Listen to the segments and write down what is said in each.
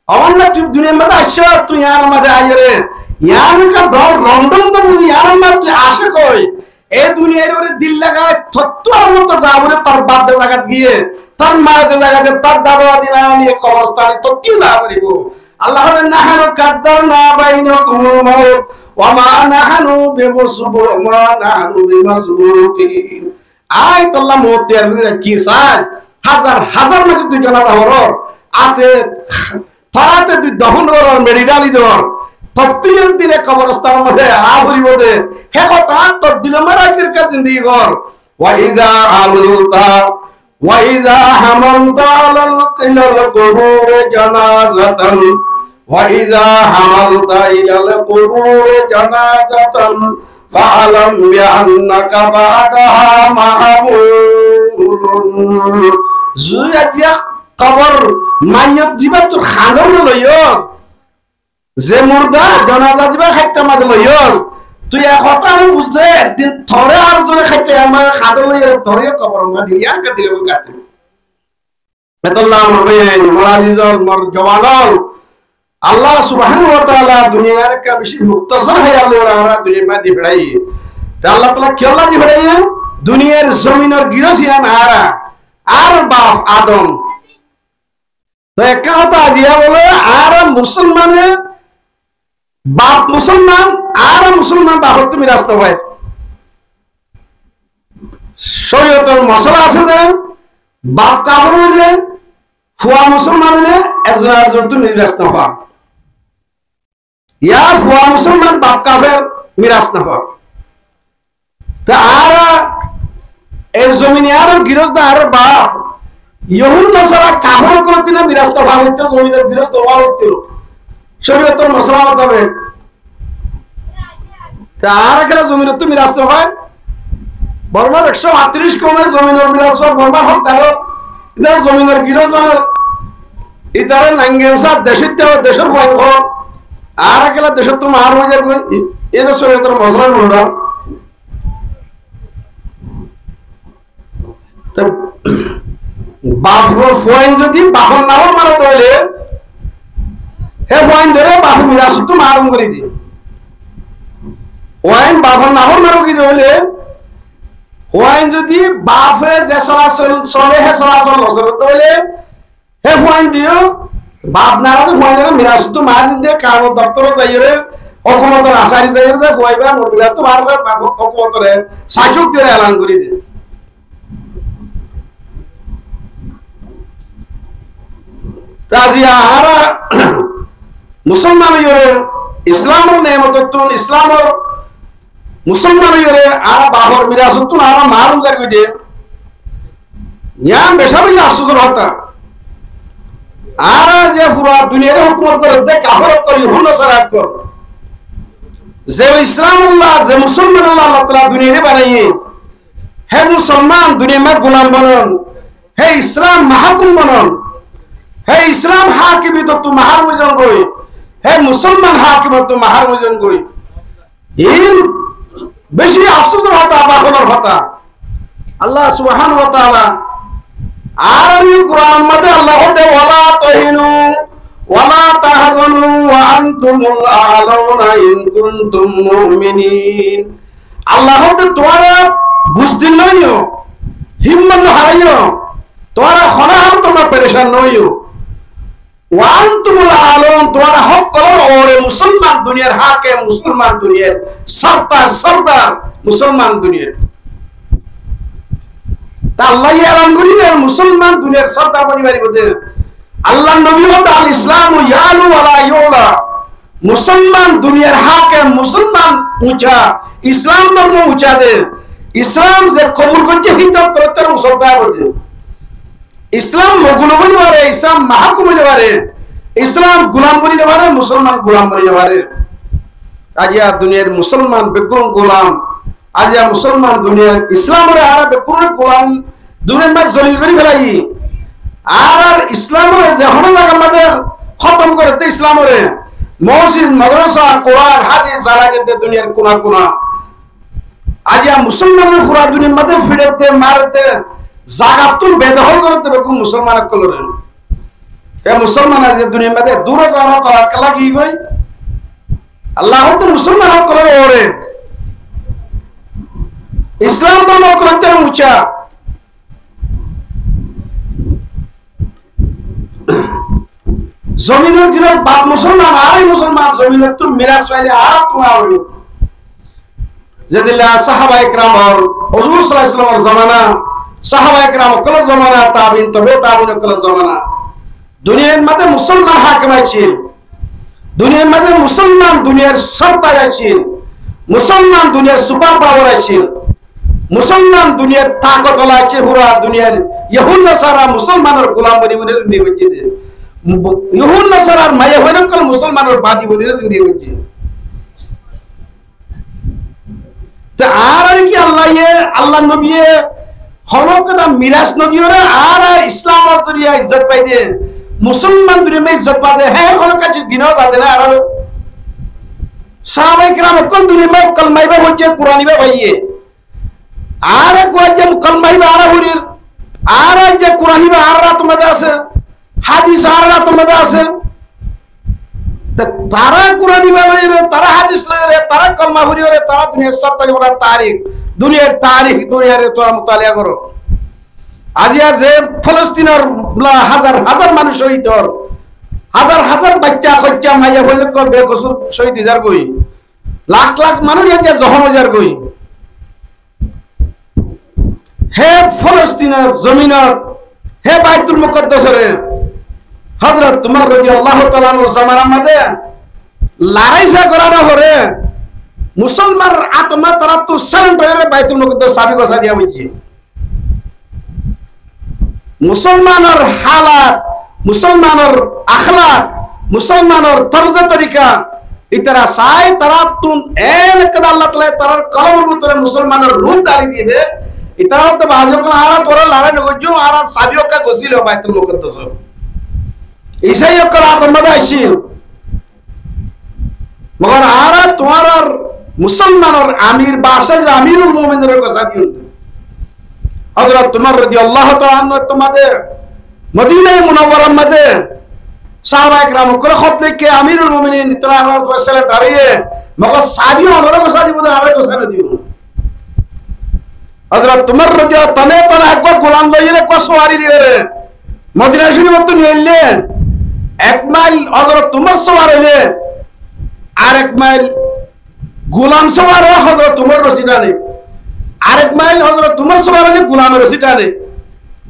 অন্য দুনিয়ার মধ্যে আসছো তুই ইয়ার মাঝে আইরে ইয়ার রংডং তো বুঝি ইয়ার মধ্যে তুই আসে কই এই দুনিয়ার ওরে দিল লাগায় থত্তুর মতো যাবরে তোর বাপ যে জায়গা গিয়ে তোর মা যে জায়গাতে তোর দাদা দিনা নিয়ে কবরস্থানে তো কি যা করিব আল্লাহ বলেন নাহানু কাদ্দারনা বাইনাকুম মাউত ওয়া মা নাহানু বিমাসবুকিন আই তোল্লা মত এর ভিতরে কি চাই হাজার হাজার মাঝে দুই জানাজা হরর আতে ফরাতে তুই দহন কর মেডিডালি দর তত্তিয়ের দিনে কবরস্থানের মধ্যে আবরিব দে হে কথা তোর দিলে মারাকের কাছে জিন্দেগি কর ওয়াইদা আমলতা ওয়াইদা হামালতা ইলাল কুবুর জানাজাতান ওয়াইদা হামালতা ইলাল কুবুর জানাজাতান ফাআলাম বিআন্নাকা বাদাহা মাহমুলুন জুয়াজিয়া কবর মাইয়ত দিবা তোর খান্দর লইও যে মুর্দা জানাজা দিবা খাইতে মাঝে লইও তুই এক কথা আমি বুঝতে একদিন থরে আর জনে খাইতে আমার খাদর লইও থরে কবর মা দিলি আর কা দিলে কাতে মেতল্লাহ মাবেন মুরাজিজল মর জওয়ানল আল্লাহ সুবহানাহু ওয়া তাআলা দুনিয়ার কা বেশি মুক্তসর হে আল্লাহ আমরা দুনিয়া মা দি ফড়াই তে আল্লাহ তাআলা কি আল্লাহ দি ফড়াই দুনিয়ার জমিনের গিরসিয়ান আর বাপ আদম তো একটা কথা আজিয়া বলে আর মুসলমানের বাপ মুসলমান আর মুসলমান বাপত তুমি রাস্তা হয় শরীয়তের মশলা আছে যে বাপ কাপড় হইলে ফুয়া মুসলমান হইলে একজন তুমি রাস্তা হওয়া ইয়া ফুয়া মুসলমান বাপ কাপের মিরাজ না হওয়া তা আর এই জমিনে আর গৃহস্থ আর বাপ ইহুন নসারা কাহর করতে না বিরাস্ত ভাব হইতে জমিদার বিরাস্ত হওয়া হইতে শরীয়তের মশলা মোতাবেক তার গেলে জমির তো বিরাস্ত হয় বর্মার 138 কমে জমিনের বিরাস্ত বর্মা হোক তার ইদার জমিনের গিরজনের ইতারে নাঙ্গেসা দেশের ভঙ্গ আর গেলে দেশের তো মার হয়ে যাবে এই যে শরীয়তের মশলা বলরা বাপ ফোয়াইন যদি বাপন নাও মারা তাহলে হে ফোয়াইন ধরে বাপ মিরাস তো মারুম করে দি ওয়াইন বাপন নাও মারো কি হলে ওয়াইন যদি বাপে যে চলাচল চলে হে চলাচল নচলে তাহলে হে ফোয়াইন দিও বাপ নারাজ ফোয়াইন মিরাস তো মার দিয়ে কারণ দপ্তর যাইরে হকুমতের আসারি যাইরে যে ফোয়াইবা মরবিলা তো মারবে হকুমতরে শাসক দিয়ে এলান করে দি তাজিয়া আরা মুসলমান ইরে ইসলামের নেমততুন ইসলামের মুসলমান ইরে আরা বাহর মিরাসতুন আরা মারুম জার কইদে ইয়াম বেশাবি আশ্চর্য হতা আরা যে পুরা দুনিয়ার হুকুমত করে দে কাফর করি হুন সারাত কর যে ইসলামুল্লাহ যে মুসলমান আল্লাহ তাআলা দুনিয়ারে বানাইয়ে হে মুসলমান দুনিয়া মে গোলাম বনন হে ইসলাম মাহকুম বনন হে ইসলাম হাকিম তো মাহার মুজন গই হে মুসলমান হাকিম তো মাহার মুজন গই ইন বেশি আফসোস হতা বাহনের হতা আল্লাহ সুবহানাহু ওয়া তাআলা আর এই কোরআন মধ্যে আল্লাহ বলে ওয়ালা তাহিনু ওয়ালা তাহজানু ওয়া আনতুমুল আ'লাউনা ইন কুনতুম মুমিনিন আল্লাহ বলে তোমরা বুঝদিন নইও হিম্মত হারাইও তোমরা খলাহ তোমরা পরেশান নইও ওয়ান্তুমুল আলম তোমরা হক করো ওরে মুসলমান দুনিয়ার হাকে মুসলমান দুনিয়ার সরদার মুসলমান দুনিয়ার তা আল্লাহ এলান করি দেন মুসলমান দুনিয়ার সরদার পরিবারের মধ্যে আল্লাহ নবী হতে আল ইসলাম ইয়ালু ওয়ালা ইউলা মুসলমান দুনিয়ার হাকে মুসলমান উঁচা ইসলাম ধর্ম উঁচা দে ইসলাম যে কবুল করতে হিতক করতে মুসলমান বলে ইসলাম মগুলো বলি পারে ইসলাম মাহকুম বলি পারে ইসলাম গোলাম বলি পারে মুসলমান গোলাম বলি পারে আজিয়া দুনিয়ার মুসলমান বেকুন গোলাম আজিয়া মুসলমান দুনিয়ার ইসলামের আর বেকুন গোলাম দুনিয়ার মাঝ জলিল করে ফেলাই আর ইসলামের যখন জায়গার মধ্যে খতম করতে ইসলামের মসজিদ মাদ্রাসা কোরআন হাদিস জানা যেতে দুনিয়ার কোনা কোনা আজিয়া মুসলমানের পুরা দুনিয়ার মধ্যে ফিরতে মারতে জাগাতুল বেদখল করতে বেকুন মুসলমান কলরেন এ মুসলমান আছে দুনিয়ার মধ্যে দূরে যাওয়া তালাক লাগি গই আল্লাহ তো মুসলমান হক করে ওরে ইসলাম ধর্ম করতে উঁচা জমিনের গিরে বাপ মুসলমান আর মুসলমান জমিনের তো মিরাজ পাইলে আর তোমার যেদিলা সাহাবা ইকরাম আর হুজুর সাল্লাল্লাহু আলাইহি ওয়াসাল্লামের জামানা সাহাবা ইকরাম কল জামানা তাবিন তবে তাবিন কল জামানা দুনিয়ার মধ্যে মুসলমান হাকিম ছিল দুনিয়ার মধ্যে মুসলমান দুনিয়ার সরতাজ ছিল মুসলমান দুনিয়ার সুপার পাওয়ার ছিল মুসলমান দুনিয়ার তাকত আছে পুরা দুনিয়ার ইহুদ নাসারা মুসলমানের গোলাম বনি বনি জিন্দেগি করছে ইহুদ নাসারার মায়ে হইল কল মুসলমানের বাদী বনি জিন্দেগি করছে তা আর কি আল্লাহ আল্লাহ নবী হলকদা মিরাজ নদীরে আর ইসলামের জরিয়া ইজ্জত পাই দে মুসলমান দুনিয়া ইজ্জত পা দে হ্যাঁ হলক কাছে দিনও যাতে না আর সাহাবায়ে কিরাম কল দুনিয়া কলমাইবা হচ্ছে কুরআনিবা ভাইয়ে আর কয় যে কলমাইবা আর হরির আর যে কুরআনিবা আর রাত মধ্যে আছে হাদিস আর রাত মধ্যে আছে তারা কুরআনিবা ভাইরে তারা হাদিস রে তারা কলমা হরিরে তারা দুনিয়ার সত্য বড় তারিখ দুনিয়ার তোরা মুতালিয়া করো আজিয়া যে ফলস্তিনের হাজার হাজার মানুষ শহীদ হাজার হাজার বাচ্চা খচ্চা মাইয়া হইলে বেকসুর শহীদ যার গই লাখ লাখ মানুষ যে জখম যার গই হে ফলস্তিনের জমিনের হে বাইতুল মুকদ্দাসরে হযরত উমর রাদিয়াল্লাহু তাআলা আনহু জামানার মধ্যে লড়াইসা করানো হরে মুসলমান আত্মা তারা তো সালাম পেরে বাইতুল মুকদ্দাস সাবি গোসা দিয়া হইছে মুসলমানের হালাত মুসলমানের আখলাক মুসলমানের তরজ তরিকা ইতারা সাই তারা তুন এন কদা আল্লাহ তাআলা তার কলমের ভিতরে মুসলমানের রূপ ডালি দিয়ে দে ইতারা তো বাজু কোন আরা তোরা লড়াই নগজু আর সাবিও কা গসিল বাইতুল মুকদ্দাস ইসাই করা আত্মা আইছিল মগর আর তোমার মুসলমানের আমির বাদশাহ আমিরুল মুমিনের কথা দিও হযরত উমর রাদিয়াল্লাহু তাআলা আনহু তোমাদের মদিনায়ে মুনাওয়ারার মধ্যে সাহাবায়ে کرام করে খত লিখে আমিরুল মুমিনিন তারা রাসূল দাঁড়িয়ে মগর সাহাবী ওনার কথা দিব না আরে কথা না দিব হযরত উমর রাদিয়াল্লাহু তাআলা একবার গোলাম লইরে কসওয়ারি দিয়ে মদিনা শরীফ তো নিলেন এক মাইল হযরত উমর সওয়ার হইলে আরেক মাইল গোলাম সওয়ার হযরত উমর রশিদানে আরেক মাইল হযরত উমর সওয়ার হইলে গোলাম রশিদানে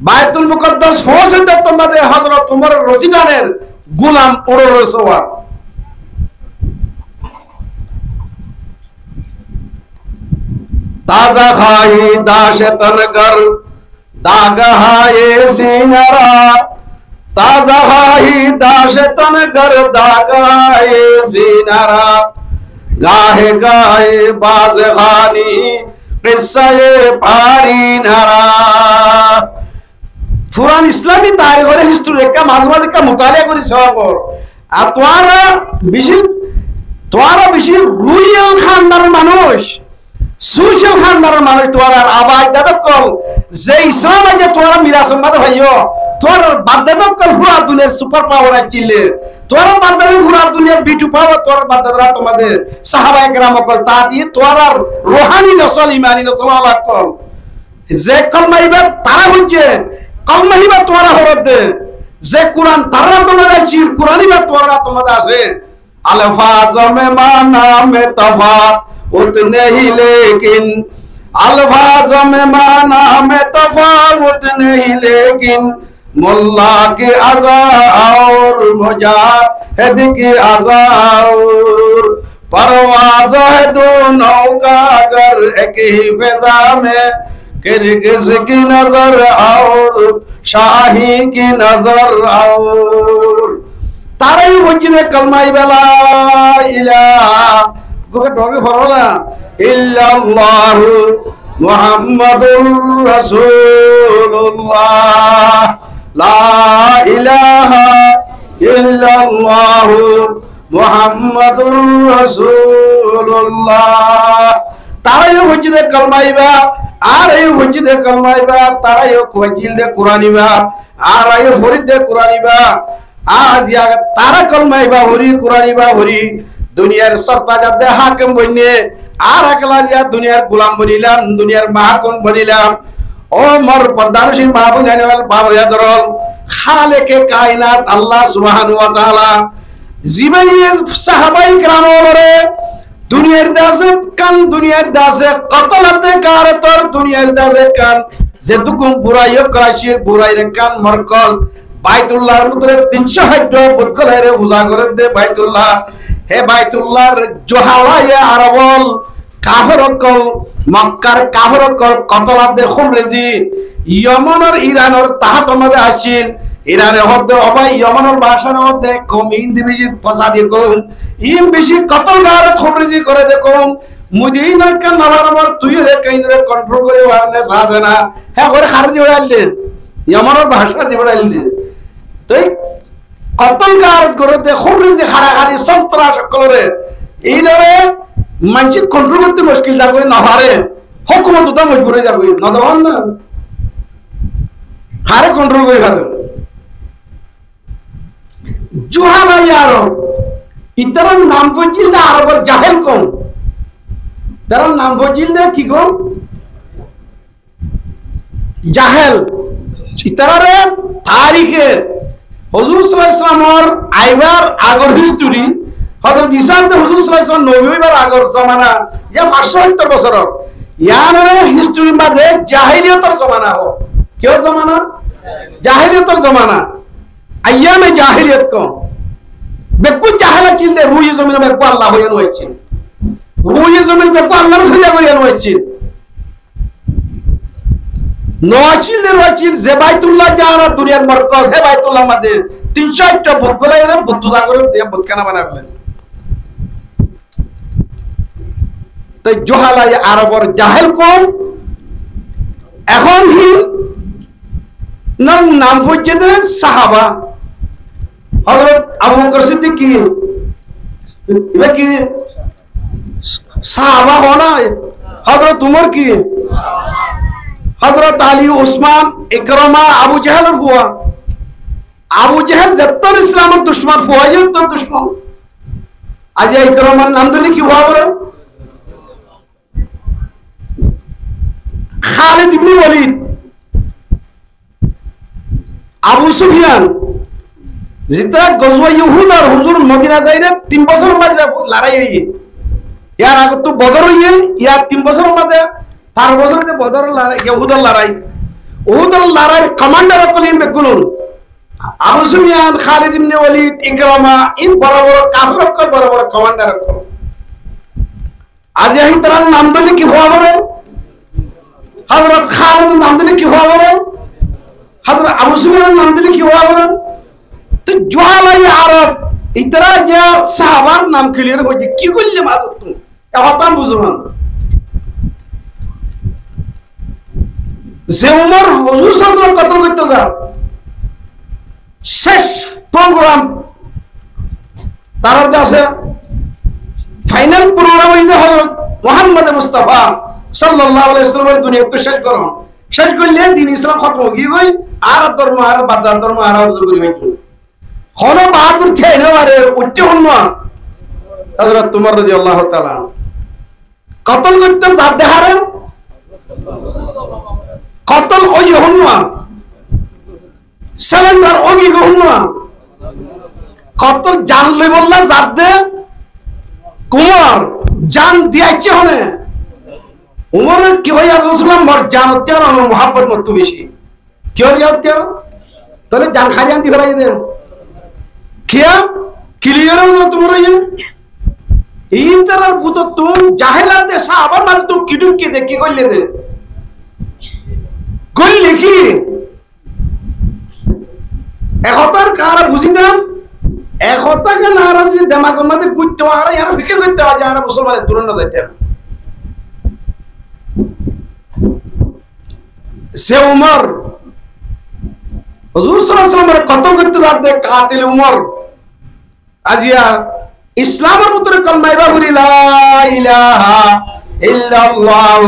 বাইতুল মুকদ্দাস পৌঁছে তোমাদের হযরত উমর রশিদানের গোলাম ওর সওয়ার তাজা খাই দাশে তনগর দাগা হায়ে সিনারা ताजा ही दाशतन कर दागाए सीनारा गाहे गाए बाज खानी किस्से पारी नारा पुरान इस्लामी तारीख और हिस्ट्री का मालूमात का मुतालिया करी सवार আর তোরা বেশি রুইয়াল খানদারের মানুষ সুশীল খানদারের মানুষ তোরা আবাই দাদকল যে ইসলাম যে তোরা মিরাজ সম্মাদ ভাইও তোর বাদদাদক কল পুরা দুনিয়ার সুপার পাওয়ার আইছিলে তোর বাদদাদক পুরা দুনিয়ার বিটু পাওয়ার তোর বাদদাদরা তোমাদের সাহাবায়ে কেরাম কল তা দিয়ে তোর রূহানি নসল ইমানি নসল আলাক কল যে কলমাইবা তারা হচ্ছে কলমাইবা তোরা হরদ দে যে কুরআন তারা তোমাদের আছে কুরআনিবা তোরা তোমাদের আছে अल्फाज में माना में तफावत नहीं लेकिन अल्फाज में माना में तफावत नहीं लेकिन मुल्ला की अज़ा और मुजाहिद की अज़ा और परवाज़ है दोनों का अगर एक ही फ़िज़ा में किरगिज़ की नज़र और शाही की नज़र और তারাই বলছিনে কলমাই বেলা ইলাহা গোকে ঢোকে ফরলা ইল্লাল্লাহু মুহাম্মাদুর রাসূলুল্লাহ লা ইলাহা ইল্লাল্লাহু মুহাম্মাদুর রাসূলুল্লাহ তারাই বলছিনে কলমাইবা আর এই বলছিনে কলমাইবা তারাই কইছিল দে কুরআনিবা আর এই ফরিদ দে কুরআনিবা আজ তারা কলমাইবা হরি কোরআনিবা হরি দুনিয়ার সরতাজাদে হাকিম বন্যে আর একলা জিয়া দুনিয়ার গোলাম বনিলাম দুনিয়ার মাহকুম বনিলাম ও মোর পর্দানসীন মা বোনেল বাবা দরল খালেকে কায়নাত আল্লাহ সুবহানাহু ওয়া তাআলা জীবনে সাহাবাই کرامরে দুনিয়ার দাসে কান দুনিয়ার দাসে কতলাতে কারতর দুনিয়ার দাসে কান যে দুকুম বুরাইও করাইছিল বুরাইরে কান মরকজ বাইতুল্লাহর মধ্যে 360 বুতগলেরে পূজা করে দে বাইতুল্লাহ হে বাইতুল্লাহর জোহাওয়ায়ে আরবল কাফরকল মক্কার কাফরকল কতলাতে খুমরেজি ইয়মনের ইরানের তাহাত মধ্যে আসছিল ইরানের মধ্যে অবাই ইয়মনের ভাষার মধ্যে কম হিন্দি বেশি ভাষা দিয়ে কম ইম বেশি কতল গারে খুমরেজি করে দেখো মুদিনের কান নালার তুই রে কেন্দ্রে কন্ট্রোল করে ওয়ারনে সাজে না হ্যাঁ করে খারজি উড়াইলে ইয়মনের ভাষা দিয়ে উড়াইলে তাই কতল গারে করে দে খুমরেজি হারাহারি সন্ত্রাস করে এইনারে মানসি কন্ট্রোল করতে মুশকিল যাবে না পারে হুকুমত তো মজবুরে যাবে না দহন না হারে কন্ট্রোল করে হারে জুহালাই আরব ইতার নাম ফজিল দে আরবের জাহেল কম তার নাম ফজিল দে কি কম জাহেল ইতারে তারিখে হুজুর সাল্লাল্লাহু আলাইহি ওয়াসাল্লামর আইবার আগর হিস্টরি হযরত ঈসা তে হুজুর সাল্লাল্লাহু আলাইহি ওয়াসাল্লাম নবী হইবার আগর জামানা ইয়া 570 বছরের ইয়ারে হিস্টরি মধ্যে জাহেলিয়তের জামানা হো কেউ জামানা জাহেলিয়তের জামানা আইয়ামে জাহেলিয়ত কো বেকু জাহেলা চিলদে রুই জমিনে বেকু আল্লাহ হইয়ান হইছে রুই জমিনে বেকু আল্লাহর সজা করিয়ান হইছে নওয়াচিলদের ওয়াচিল যে বাইতুল্লাহ জানা দুনিয়ার মরকজ হে বাইতুল্লাহ মধ্যে 360 বুতগলাই এর বুতজা করে দিয়ে বুতখানা বানাবেন তাই জোহালাই আরবর জাহেল কোন এখন হি নাম ফজিদের সাহাবা হযরত আবু বকর সিদ্দিক কি এবার কি সাহাবা হনা হযরত উমর কি হযরত আলী উসমান ইকরামা আবু জাহেল হুয়া আবু জাহেল যত্তর ইসলামের দুশমন ফুয়াইল তো দুশমন আজ ইকরামার নাম দিলে কি হওয়া বলে খালিদ ইবনে ওয়ালিদ আবু সুফিয়ান যেটা গজওয়া ইহুদ আর হুজুর মদিনা যাইরে 3 বছর মাঝে লড়াই হইয়ে ইয়ার আগে তো বদর হইয়ে ইয়ার 3 বছর মাঝে 4 বছর যে বদর লড়াই ইহুদের লড়াই কমান্ডার কলিম বেগুলুন Abu Sufyan Khalid ibn Walid Ikrimah ইন বড় বড় কাফির বড় বড় কমান্ডার আজ এই তার নাম দিলে কি হওয়া বলে হযরত খালিদ নাম দিলে কি হওয়া বলে হযরত আবু সুফিয়ান নাম দিলে কি হওয়া বলে তো জোহালাই আরব ইতরা যে সাহাবার নাম ক্লিয়ার হইছে কি করলে মাদত তুমি হতাম বুঝবান যে উমর হুজুর সাল্লাল্লাহু আলাইহি কতল করতে যাও শেষ প্রোগ্রাম তার আছে ফাইনাল প্রোগ্রাম হইছে হযরত মুহাম্মদ মুস্তাফা সাল্লাল্লাহু আলাইহি ওয়াসাল্লামের দুনিয়াতে শেষ করলে দিন ইসলাম খতম হয়ে গই আর ধর্ম আর বাদার ধর্ম আর করি হইতো কোন বাহাদুর থেনে মারে উঠতে হন হযরত উমর রাদিয়াল্লাহু তাআলা কতল করতে যা দেহারে কতল ওই হন সিলিন্ডার ওগি হন কতল জান লই বললা জাত দে কুমার জান দিয়াছে হনে উমর কি হয় আর রাসূলুল্লাহ মর জান তের মোহাব্বত মত বেশি কি হল তের তাহলে জান খাই জান দি ফেলাই দে কিয়া ক্লিয়ার হলো তোমার এই তার বুত তুম জাহেলাত দে সাহাবার মাঝে তুম কিডু কি দে কি কইলে দে কইলে কি একতার কারা বুঝিতাম একতাকে নারাজি দিমাগের মধ্যে গুইতে আর ইয়ার ফিকির করতে হয় যারা মুসলমানের দূর না যাইতে সে উমর হুজুর সাল্লাল্লাহু আলাইহি ওয়াসাল্লামের কত করতে যাতে কাতিল উমর আজিয়া ইসলামের ভিতরে কলমা ইবা বলি লা ইলাহা ইল্লাল্লাহ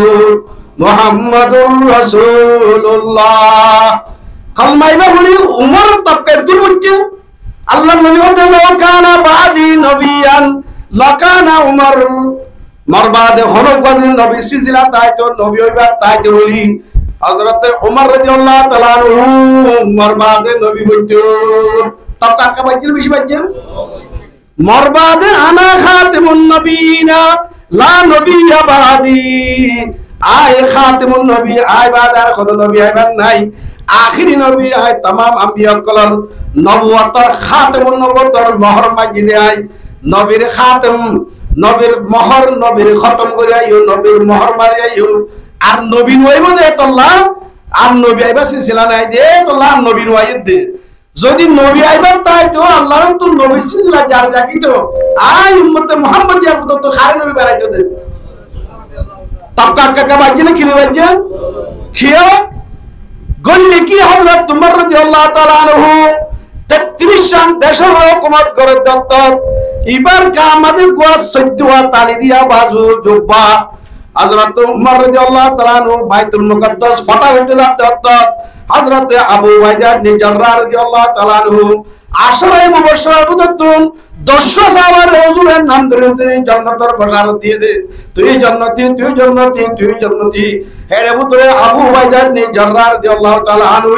মুহাম্মাদুর রাসূলুল্লাহ কলমা ইবা বলি উমর তপকে দূর হচ্ছে আল্লাহ নবী হতে লাকানা বাদি নবিয়ান লাকানা উমর মরবাদে হনবাদিন নবী সিলসিলা তাই তো নবী হইবা তাই তো বলি হযরত ওমর রাদিয়াল্লাহু তাআলা আনহু মরবাদে নবী হইতো তব কাকা বাইছিল বেশি বাইছেন মরবাদে আনা খাতিমুন নবিয়িনা লা নবিয়্যা বাদি আয় খাতিমুন নবী আয় বাদার কোন নবী আইবার নাই আখিরি নবী আয় तमाम আম্বিয়া কলর নবুয়তর খাতিমুন নবুয়তর মোহর মাগিদে আয় নবীর খাতিম নবীর মোহর নবীর খতম করে আইও নবীর মোহর মারি আইও আর নবী নইব দে তোল্লা আর নবী আইবা সিলসিলা নাই দে তোল্লা নবী নই দে যদি নবী আইবার তাই তো আল্লাহর তো নবীর সিলসিলা জারি রাখিত আই উম্মতে মুহাম্মদিয়া তো খারে নবী বানাইতে দে তবকা কাকা বাজে না খিলে বাজে খিয়া গলি কি হযরত উমর রাদিয়াল্লাহু তাআলা আনহু 33 সন দেশের হুকুমত করে দত্ত এবার কা আমাদের গোয়া 14 তালি দিয়া বাজু জুব্বা হযরত উমর রাদিয়াল্লাহু তাআলা আনহু বাইতুল মুকদ্দাস ফাতা হতে দত্ত হযরত আবু উবাইদা ইবনে জাররাহ রাদিয়াল্লাহু তাআলা আনহু আশরায়ে মুবাশশিরা বুদতুন 10 সাহাবার হুজুরের নাম ধরে ধরে জান্নাতের বশারত দিয়ে দে তুই জান্নাতি তুই জান্নাতি তুই জান্নাতি এর ভিতরে আবু উবাইদা ইবনে জাররাহ রাদিয়াল্লাহু তাআলা আনহু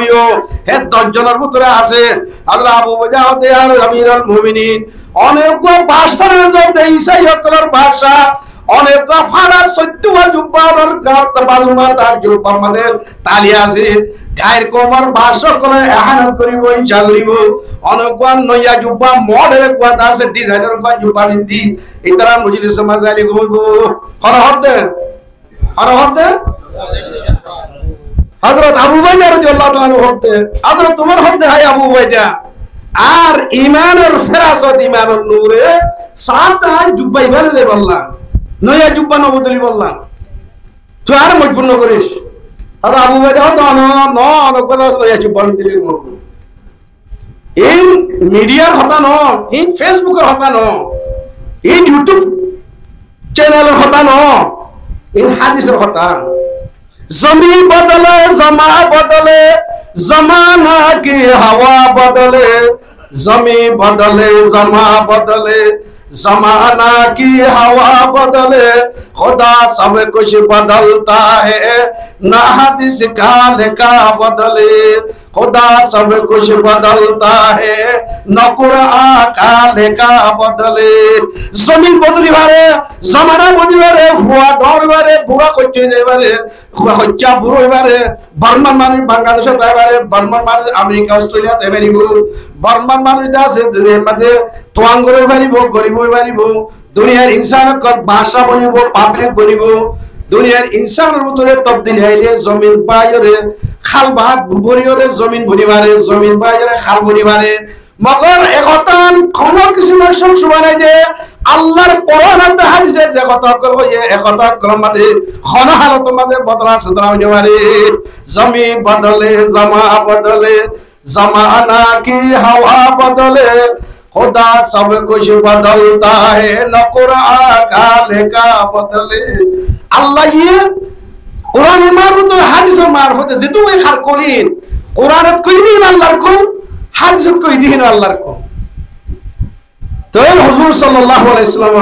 হে 10 জনের ভিতরে আছে হযরত আবু উবাইদা হতে আর আমিরুল মুমিনিন অনেক ভাষার মধ্যে ঈসাই হকলের ভাষা অনেক ফাড়া 14 জুব্বার গাত বালমা তার জুব্বার মধ্যে তালি আছে গায়ের কোমর ভাষা করে এহানত করিব ইনশা করিব অনেক নয়া জুব্বা মডেল কথা আছে ডিজাইনার কোন জুব্বা নিন্দি ইতরা মজলিস মাজালি গইব হরহতে হযরত আবু উবাইদা রাদিয়াল্লাহু তাআলা হতে হযরত তোমার হতে হয় আবু উবাইদা আর ঈমানের ফেরাসত ঈমানের নূরে সাতটা জুব্বা ইবালে দে বললাম নয়া জুব্বা নবদলি বললাম তুই আর মজবুর ন করিস আর আবু উবাইদা তো কথা নয়া জুব্বা দিলি এই মিডিয়ার হতা ন এই ফেসবুকের হতা ন এই ইউটিউব চ্যানেলের হতা ন এই হাদিসের হতা জমি বদলে জমা বদলে জমানা কি হাওয়া বদলে জমি বদলে জমা বদলে जमाना की हवा बदले खुदा सब कुछ बदलता है ना हदीस का लिखा बदले खुदा सब कुछ बदलता है न कुरान का लिखा बदले जमीन बदली बारे जमाना बदली बारे फुआ डर बारे बुरा করতে যাই বারে হচ্চা বুড়ো বারে বার্মান মানুষ বাংলাদেশে যাই বারে বার্মান মানুষ আমেরিকা অস্ট্রেলিয়া যাই পারিব বার্মান মানুষ আছে দুনিয়ার মধ্যে তোয়াং করে পারিব গরিব হই পারিব দুনিয়ার ইনসানক ভাষা বনিব পাবলিক বনিব দুনিয়ার ইনসানের ভিতরে তবদিল হইলে জমিন পায়রে খাল ভাগ বরিয়রে জমিন বনিবারে জমিন পায়রে খাল বনিবারে মগর একতান কোন কিছু নশন সুবানাই দে আল্লাহর কোরআন আর হাদিসে যে কথা কই একতা ক্রমতে খন হালত মধ্যে বদলা সদরা হইতে পারে জমি বদলে জমা বদলে জমানা কি হাওয়া বদলে खुदा सब कुछ बदलता है न कुरान का लिखा बदले अल्लाह ये कुरान मारफत हादिस मारफत যেটু এই খার করিন কুরআনত কই দিন আল্লাহর কো হাদিসত কই দিন আল্লাহর কো তো হুজুর সাল্লাল্লাহু আলাইহি সাল্লাম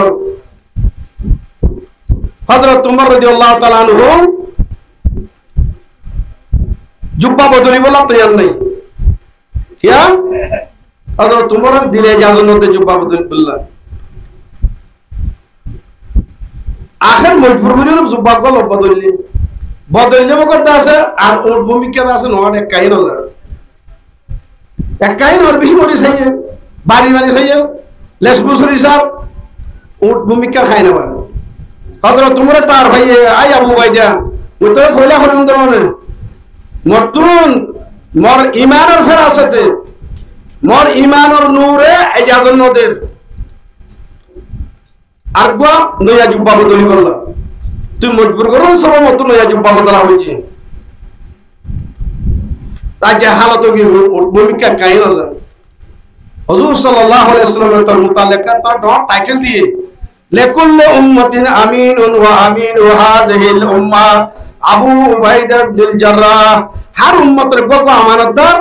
হযরত উমর রাদিয়াল্লাহু তাআলা আনহু জুব্বা বদলি বলা তৈয়ার নাই क्या अगर तुम्हारा दिले इजाजत न दे जुब्बा बदल बिल्ला आखिर मजबूर बनी ना जुब्बा को लो बदलने में करता है और उठ भूमिका दास नॉट एक काइन और बिशी मोड़ी सही है बारी बारी सही है लेस बुसरी साहब उठ भूमिका खाए ना बार अगर तुम्हारे तार भाई है आई अबू भाई जान मुझे फोला खोलूं दरो ने मतून मोर ईमान और फरासत है मोर ईमान और नूरे इजाजत न दे आरगवा नया जुब्बा बदली बल्ला तू मजबूर करो सब मत नया जुब्बा बदला हो जी ताकि हालत की भूमिका कायम हो जाए हुजूर सल्लल्लाहु अलैहि वसल्लम तर मुताल्लिका तर डॉट टाइटल दिए लिकुल्ल उम्मतिन अमीनुन व अमीनु हाज़िहिल उम्मा अबू उबैदा बिन जर्राह हर उम्मत रे को अमानतदार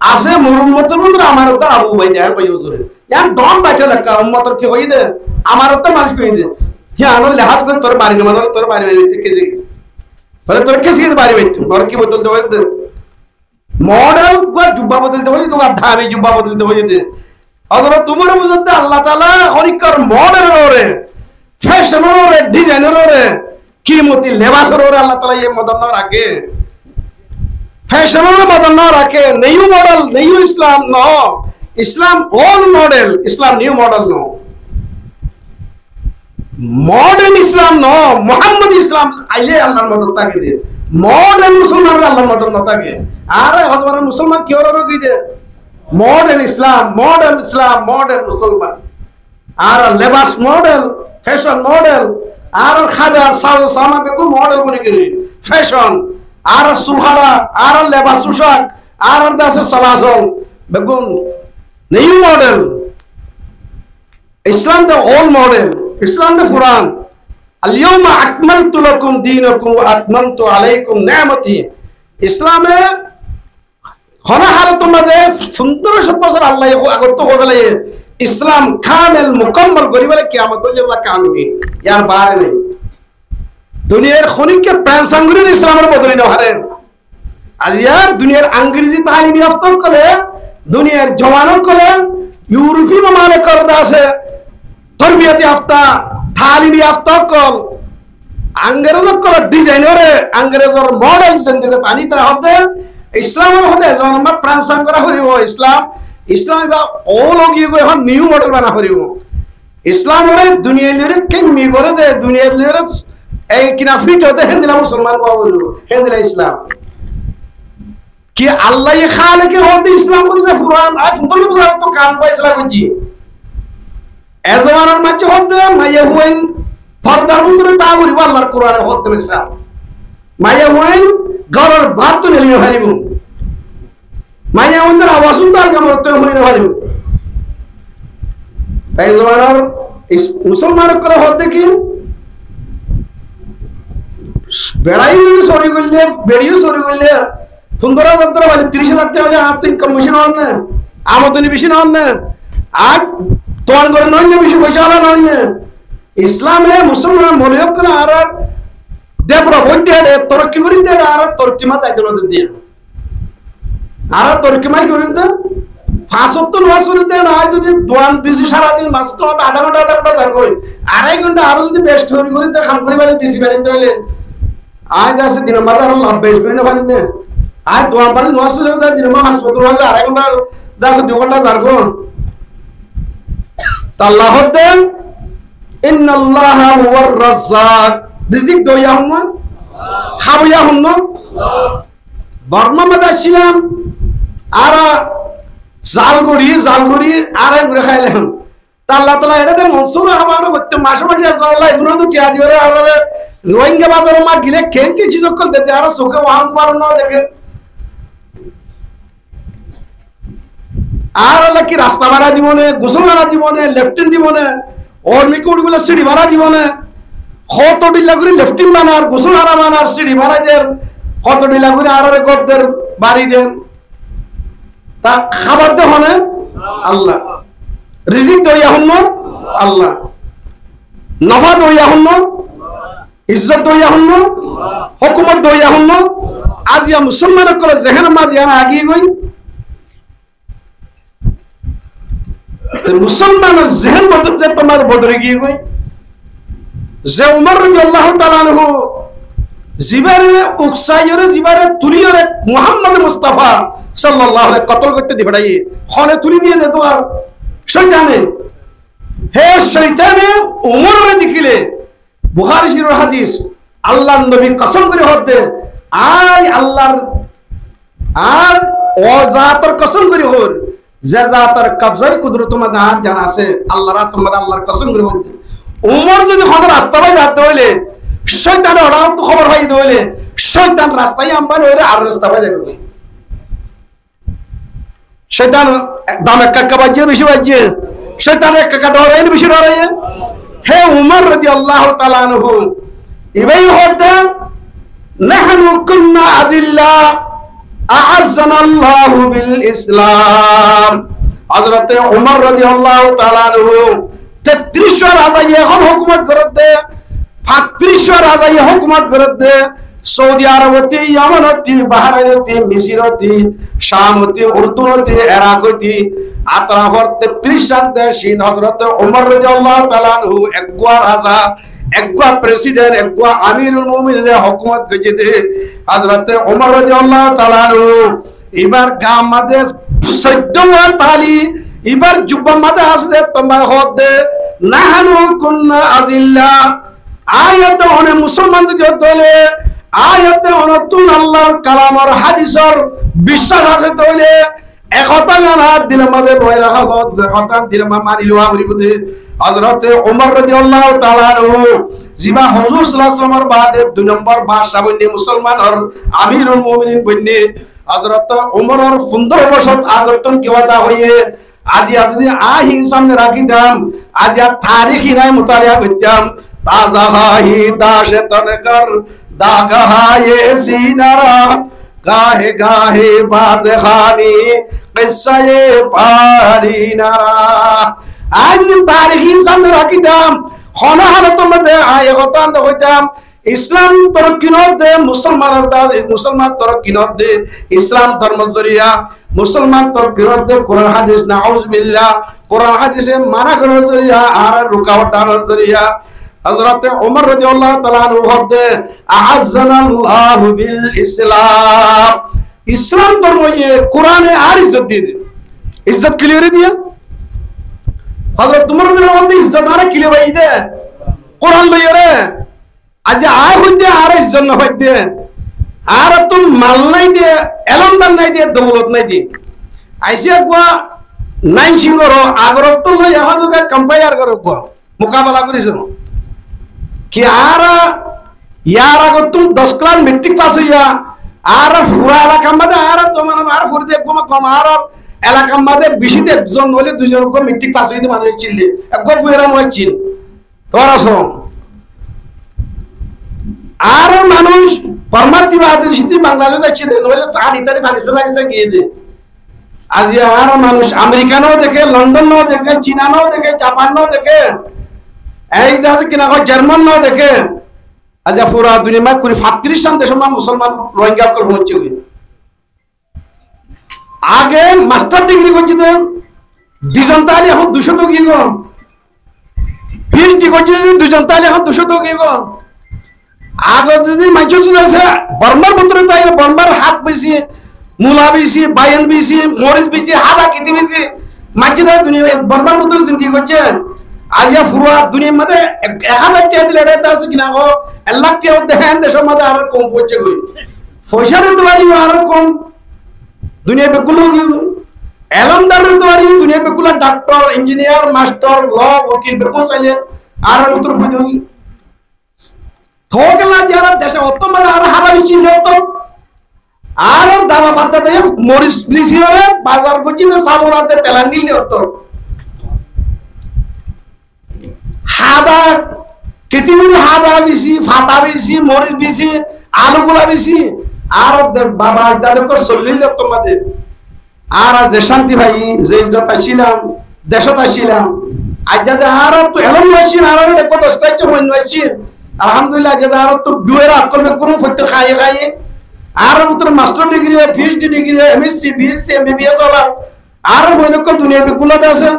আছে মোর উম্মতের মধ্যে আমার তো আবু উবাইদা কই হুজুরে ইয়ার ডন বাইঠা লেখা উম্মতের কি হই দে আমার তো মানুষ কই দে হ্যাঁ আমার লেহাজ করে তোর বাড়ি না মানে তোর বাড়ি বাইতে কেজি বলে তোর কেজি বাড়ি বাইতে তোর কি বদলতে হয় মডেল বা জুব্বা বদলতে হয় তো ধামি জুব্বা বদলতে হয় দে অথবা তোমার বুঝতে আল্লাহ তাআলা হরিকার মডেল ওরে ফ্যাশন ওরে ডিজাইনের ওরে কিমতি লেবাসের ওরে আল্লাহ তাআলা এই মদন না রাখে ফ্যাশনের মদন না রাখে নিউ মডেল নিউ ইসলাম ন ইসলাম ওল্ড মডেল ইসলাম নিউ মডেল ন মডার্ন ইসলাম ন মোহাম্মদ ইসলাম আইলে আল্লাহর মদদ তাকে দে মডার্ন মুসলমান আল্লাহর মদদ না থাকে আর হযরত মুসলমান কি ওরা কি দে মডার্ন ইসলাম মডার্ন মুসলমান আর লেবাস মডেল ফ্যাশন মডেল আর খাবার সাউ সামা বেকু মডেল বনে গেলি ফ্যাশন আর সুহারা আর লেবাস পোশাক আর দাসে সালাসল বেগুন new model Islam the old model Islam the Quran আল-ইয়াউমা আকমালতু লাকুম দীনাকুম ওয়া আতমামতু আলাইকুম নি'মাতি ইসলামে হনা হালত মাঝে 1500 বছর আল্লাহ আগত হবেলে ইসলাম কামেল মুকম্মল করিবেলে কিয়ামত পর্যন্ত কামিল ইয়ার বাইরে নেই দুনিয়ার খনিককে প্রাণ সংগ্রহের ইসলামের বদলি না হারেন আজ ইয়ার দুনিয়ার ইংরেজি তালিম ইয়াফতা কলে দুনিয়ার জওয়ানন কলে ইউরোপীয় মামলাত করতে আছে তরবিয়ত ইয়াফতা তালিম ইয়াফতা কল আঙ্গ্রেজর কল ডিজাইনারে আঙ্গ্রেজর মডেল জিন্দেগি পানি তারা হতে ইসলামের হতে জন্ম প্রাণ সংগ্রহ করিব ইসলাম বা ওলগি গো এখন নিউ মডেল বানা করিব ইসলামের দুনিয়ার লিরে কেমি করে দে দুনিয়ার লিরে এই কিনা ফিট হতে হেন্দিলা মুসলমান বাবু হেন্দিলা ইসলাম কি আল্লাহ খালেকে হতে ইসলাম করিবে কুরআন আজ বলি বুঝা তো কাম পাইছলা বুঝি এজমানের মাঝে হতে মাইয়া হইন ফরদার বুতরে তা করিব আল্লাহর কোরআনে হতে মেসা মাইয়া হইন গরর ভাত তো নেলিও হারিব মাইয়া হইন আওয়াজ শুনতে আর কামর তো হইন হারিব তাই জমানার মুসলমানের করে হতে কি বেড়াই সরি করলে বেড়িও সরি করলে 15,000 টাকা বাজে 30,000 টাকা বাজে আর তো ইনকাম বেশি নন না আমদানি বেশি নন না আর তোর করে নন না বেশি পয়সা হলো নন না ইসলামে মুসলমান মনে হোক না আর ডেভেলপ হইতে হবে তরক্কি করিতে আর তরক্কি মা যাইতে না দিয়ে আর তরক্কি মাই করিতে 5 ওয়াক্ত নামাজ পড়তে না যদি দোয়ান বেশি সারা দিন মাস তো আধা ঘন্টা যার কই আড়াই ঘন্টা আর যদি বেস্ট হরি করিতে কাম করি মানে বেশি বাড়িতে হইলে আজ আছে দিন মাদার লাভ বেশ করি না পারি না আজ দোয়ান পারি নামাজ পড়তে দিন মা হাসপাতাল হলে আড়াই ঘন্টা 2 ঘন্টা যার কো আল্লাহ হতেন ইন্নাল্লাহা হুয়ার রাজ্জাক রিজিক দয়া হুম খাওয়া হুম বর্মা মাদা ছিলাম আর জালগুড়ি আর ঘুরে খাইলাম তা আল্লাহ তাআলা এটাতে মনসুর আমার করতে মাসে মাসে আল্লাহ ইদুনা তো কিয়া দিওরে আর রোহিঙ্গা বাজার মা গিলে কেন কি চিজ কল দিতে আর সুখে ওয়ান পারো না দেখে আর আল্লাহ কি রাস্তা ভাড়া দিবনে গোসল ভাড়া দিবনে লেফটিন দিবনে ওর মিকুড়গুলো সিঁড়ি ভাড়া দিবনে কত ডিলা করে লেফটিন বানার গোসল ভাড়া বানার সিঁড়ি ভাড়া দেন কত ডিলা করে আর গদ্দের বাড়ি দেন তা খাবার দেহ না আল্লাহ রিজিক দইয়া হন আল্লাহ নফা দইয়া হন ইজ্জত দইয়া হন হুকুমত দইয়া হন আজিয়া মুসলমানের কলে জেহেন মাঝিয়া আগিয়ে গই মুসলমানের জেহেন বদলে তোমার বদলে গিয়ে গই যে উমর রাদিয়াল্লাহু তাআলা আনহু জিবারে উকসাইরে জিবারে তুলিয়রে মুহাম্মদ মুস্তাফা সাল্লাল্লাহু আলাইহি কতল করতে দিবড়াই খনে তুলি দিয়ে দে তো আর শয়তানে হে শয়তানে উমর রে দিকিলে বুখারী শরীফের হাদিস আল্লাহর নবী কসম করে হতে আই আল্লাহর আর ও জাতের কসম করে হর যে জাতের কবজায় কুদরত মে হাত জানা আছে আল্লাহর তোমাদের আল্লাহর কসম করে হতে উমর যদি খনে রাস্তা পাই যেতে হইলে শয়তান ওরা তো খবর পাই হইলে শয়তান রাস্তায় আমবান হইরে আর রাস্তা পাই যাবে শয়তান দাম এক কাকা বাজিয়ে বেশি বাজিয়ে শয়তান এক কাকা ডরাই বেশি ডরাই হে উমর রাদিয়াল্লাহু তাআলা আনহু ইবাই হতে নাহনু কুননা আদিল্লা আ'আজ্জানাল্লাহু বিল ইসলাম। হযরতে ওমর রাদিয়াল্লাহু তাআলা আনহু 33 রাজা এখন হুকুমত করতে, 35 রাজা হুকুমত করতে, সৌদি আরবতি, ইয়েমেনতি, বাহরাইনতি, মিশরতি, শামতি, উর্দুনতি, ইরাকতি, আতরাফর 33 জন দেশিন হযরতে ওমর রাদিয়াল্লাহু তাআলা আনহু একগোয়া রাজা, একগোয়া প্রেসিডেন্ট, একগোয়া আমিরুল মুমিনিনের হুকুমত গজিতে হযরতে ওমর রাদিয়াল্লাহু তাআলা আনহু এবার গাম মাদে 14 তালি এবার জুব্বা মাদে আসলে তোমা হদে নাহানু কুননা আজিল্লা। আয়াতে অনে মুসলমান যদি হলে আয়াতে অনতুন আল্লাহর কালামর হাদিসর বিশ্বাস আছে তইলে একতা হাত দিন আমাদের ভয় রাখা একতা দিন মানি লওয়া করিবতে। হযরতে ওমর রাদিয়াল্লাহু তাআলা আনহু জিবা হুজুর সাল্লাল্লাহু আলাইহি ওয়াসাল্লামের বাদে 2 নম্বর বাদশা বনে মুসলমানর আমিরুল মুমিনিন বনে হযরত ওমরের 15 বছর আগতন কেওয়াদা হইয়ে আজি যদি আহি সামনে রাখি দাম আজি আর তারিখ নাই মুতালিয়া করতাম তাজা হাই দাশে তনকর দাগায়ে সিনারা গাহে গাহে বাজে খানি কিসায়ে পারিনারা। আজ তারিখ সামনে রাখি দাম খনা হালত মধ্যে আয় কথা হইতাম ইসলাম তরক্কিনত দে মুসলমানের দা মুসলমান তরক্কিনত দে ইসলাম ধর্ম জরিয়া মুসলমান তরক্কিনত দে কোরআন হাদিস নাউজুবিল্লাহ কোরআন হাদিসে মানা করার জরিয়া আর রুকাওয়াটার জরিয়া। হযরতে ওমর রাদিয়াল্লাহু তাআলা আনহু হদে আ'আজ্জানাল্লাহু বিল ইসলাম। ইসলাম ধর্ম এ কোরআনে আর ইজ্জত দিয়ে দে, ইজ্জত ক্লিয়ার দিয়ে হযরত ওমর রাদিয়াল্লাহু আনহু ইজ্জত আর ক্লিয়ার হই দে কোরআন লইয়া রে আজ আর হইতে আর ইজ্জত না হইতে আর তুম মাল নাই দে এলমদার নাই দে দৌলত নাই দে আইসিয়া কোয়া নাইন সিংহর আগরত তো লই এখন কম্পায়ার করো কোয়া মোকাবেলা করিস কি আর ইয়ার আগত তুম 10 ক্লাস মেট্রিক পাস হইয়া আর পুরা এলাকা মধ্যে আর জমানা আর ফুরি দে কম আর এলাকা মধ্যে বেশি একজন হলে দুইজন কো মেট্রিক পাস হইতে মানুষ চিনলে একগো বুয়েরা মই চিন তোরা সব আর মানুষ পরমাত্মবাদের সাথে বাংলাদেশ যাচ্ছে নইলে চার ইতালি পাকিস্তান গিয়ে দে আজ আর মানুষ আমেরিকানও দেখে, লন্ডনও দেখে, চীনানও দেখে, জাপানও দেখে, এই দেশে কিনা জার্মান নাও দেখে আজ পুরা দুনিয়া করে 35 জন দেশ মুসলমান রোহিঙ্গা কল হচ্ছে আগে মাস্টার ডিগ্রি করছি তো 2 জন তাহলে এখন 200 তো গিয়ে গো পিএইচডি করছি 2 জন তাহলে এখন 200 তো গিয়ে গো আগে যদি মাইচ যদি আছে বর্মার ভিতরে তাই বর্মার হাত বেশি মূলা বেশি বায়ান বেশি মরিচ বেশি হাদা কিতি বেশি মাইচি দা দুনিয়া বর্মার ভিতরে জিন্দি করছে আজ পুরা দুনিয়ার মধ্যে 1000 টাকা দিলে এটা আছে কিনা গো 1 লাখ টাকা দেখেন দেশের মধ্যে আর কম পড়ছে কই পয়সা দিতে পারি আর কম দুনিয়া বেকুলো এলমদার দিতে পারি দুনিয়া বেকুলা ডাক্তার ইঞ্জিনিয়ার মাস্টার ল ওকিল বেকুল চাইলে আর উত্তর হয়ে যাবে থোকলা যারা দেশে অত মানে আর হারা বেশি হতো আর দাবা বাদ দিয়ে মরিচ বেশি হলে বাজার করছি যে সাবন আর তেলান নিলে হতো হাদা কেতিমিরি হাদা বেশি ফাটা বেশি মরিচ বেশি আলুগুলা বেশি আর বাবা দাদুকে চলিলে তোমাদের আর যে শান্তি ভাই যে ইজ্জত ছিলাম দেশত ছিলাম আজ যাতে আর তো এলম নয়ছিল আর কত স্কাইছে হই নয়ছিল আলহামদুলিল্লাহ যাতে আর তো দুয়ের আকল কোনো ফতে খাইয়ে খাইয়ে আর উত্তর master degree PhD degree MSc BSc MBBS ওলা আর হইনক দুনিয়া বিকুলাতে আছে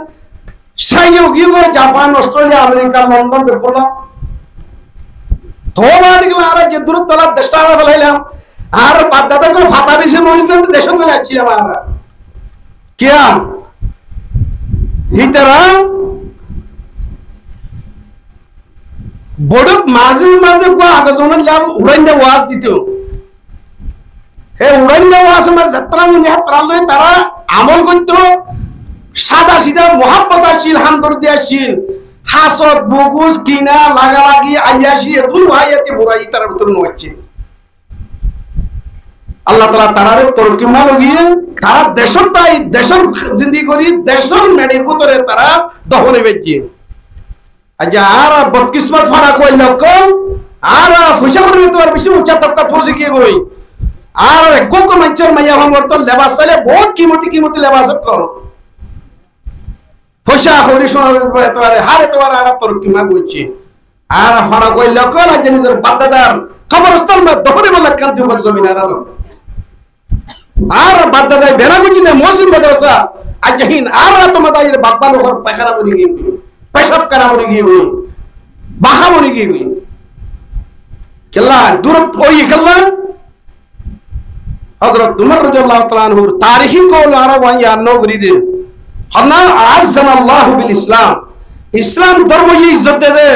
সাইও কি করে জাপান অস্ট্রেলিয়া আমেরিকা লন্ডন বেকুলা থোবা দেখলা আর যে দূর তলা দেশটা ফেলাইলাম আর বাদ দাদা করে ফাটা বেশি মরিত দেশ চলে আসছিলাম আর কিয়া হিতারা বড় মাঝে মাঝে কো আগজন লাভ উড়াইন্দা ওয়াজ দিত হে উড়াইন্দা ওয়াজ মা যাত্রা মুনি হাতরালই তারা আমল করত সাদা সিধা মুহাব্বতাশীল হামদর্দিয়াশীল হাসদ বুগুজ কিনা লাগালাগি আয়াশি দুল ভাইয়াতে বুরাই তার ভিতর নচ্ছে আল্লাহ তাআলা তারারে তরকিমা লগিয়ে তারা দেশর তাই দেশর জিন্দেগি করি দেশর মেডির ভিতরে তারা দহনে বেজে আজ আর বদকিসমত ফাড়া কইল কম আর ফুশাবর ভিতর বেশি উচ্চা তবকা ফসে গিয়ে গই আর কোক মঞ্চর মাইয়া हमर तो लेबास चले बहुत कीमती लेबास को फसा हरि सोना तोरे हारे तोरा आरा तोर की मागुची আর হরা কই লোকল আজ নিজের বাদদাদার কবরস্থান মে দহরে বলা কান্তি বল জমিন আর বাদদাদাই বেনাগুজি দে মসজিদ মাদ্রাসা আজ হিন আর তোমাদের বাপ্পা লোকর পায়খানা বলি গই পেশাব করা বলি গই বাহা বলি গই কেলা দূর ওই কেলা हजरत उमर रज़ियल्लाहु तआला अन्हु तारीखी को अरब या नौकरी दे हन्ना आज़म अल्लाह बिल इस्लाम इस्लाम धर्म ये इज्जत दे